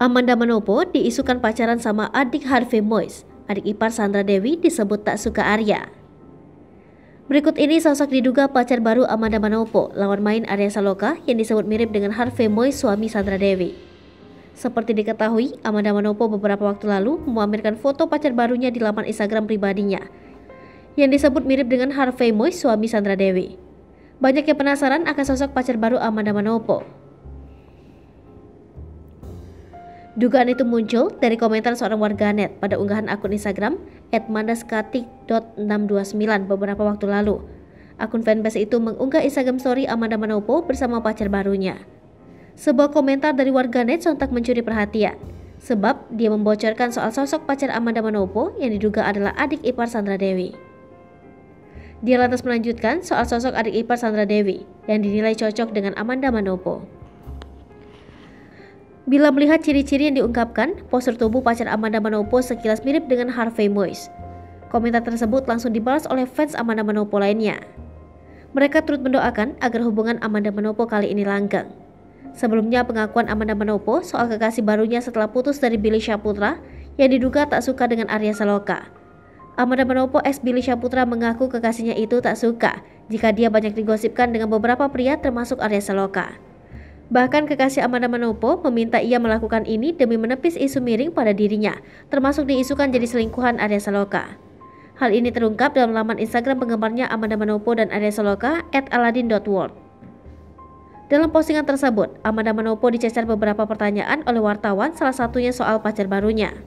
Amanda Manopo diisukan pacaran sama adik Harvey Moise. Adik ipar Sandra Dewi disebut tak suka Arya. Berikut ini sosok diduga pacar baru Amanda Manopo, lawan main Arya Saloka yang disebut mirip dengan Harvey Moise, suami Sandra Dewi. Seperti diketahui, Amanda Manopo beberapa waktu lalu memamerkan foto pacar barunya di laman Instagram pribadinya yang disebut mirip dengan Harvey Moise, suami Sandra Dewi. Banyak yang penasaran akan sosok pacar baru Amanda Manopo. Dugaan itu muncul dari komentar seorang warganet pada unggahan akun Instagram @mandaskatik.629 beberapa waktu lalu. Akun fanbase itu mengunggah Instagram story Amanda Manopo bersama pacar barunya. Sebuah komentar dari warganet sontak mencuri perhatian, sebab dia membocorkan soal sosok pacar Amanda Manopo yang diduga adalah adik ipar Sandra Dewi. Dia lantas melanjutkan soal sosok adik ipar Sandra Dewi yang dinilai cocok dengan Amanda Manopo. Bila melihat ciri-ciri yang diungkapkan, postur tubuh pacar Amanda Manopo sekilas mirip dengan Harvey Moise. Komentar tersebut langsung dibalas oleh fans Amanda Manopo lainnya. Mereka turut mendoakan agar hubungan Amanda Manopo kali ini langgeng. Sebelumnya, pengakuan Amanda Manopo soal kekasih barunya setelah putus dari Billy Syahputra yang diduga tak suka dengan Arya Saloka. Amanda Manopo ex Billy Syahputra mengaku kekasihnya itu tak suka jika dia banyak digosipkan dengan beberapa pria termasuk Arya Saloka. Bahkan kekasih Amanda Manopo meminta ia melakukan ini demi menepis isu miring pada dirinya, termasuk diisukan jadi selingkuhan Arya Saloka. Hal ini terungkap dalam laman Instagram penggemarnya Amanda Manopo dan Arya Saloka @aladin.world. Dalam postingan tersebut, Amanda Manopo dicecar beberapa pertanyaan oleh wartawan, salah satunya soal pacar barunya.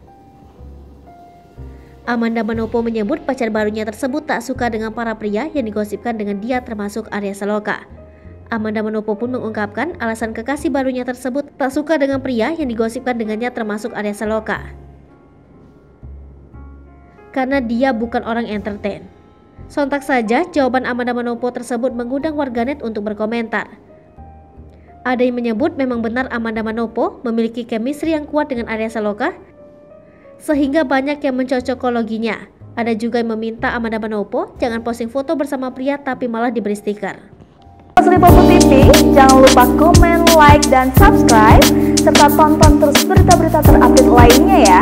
Amanda Manopo menyebut pacar barunya tersebut tak suka dengan para pria yang digosipkan dengan dia termasuk Arya Saloka. Amanda Manopo pun mengungkapkan alasan kekasih barunya tersebut tak suka dengan pria yang digosipkan dengannya termasuk Arya Saloka. Karena dia bukan orang entertain. Sontak saja jawaban Amanda Manopo tersebut mengundang warganet untuk berkomentar. Ada yang menyebut memang benar Amanda Manopo memiliki chemistry yang kuat dengan Arya Saloka, sehingga banyak yang mencocokologinya. Ada juga yang meminta Amanda Manopo jangan posting foto bersama pria tapi malah diberi stiker. Popo TV, jangan lupa komen, like, dan subscribe, serta tonton terus berita-berita terupdate lainnya ya.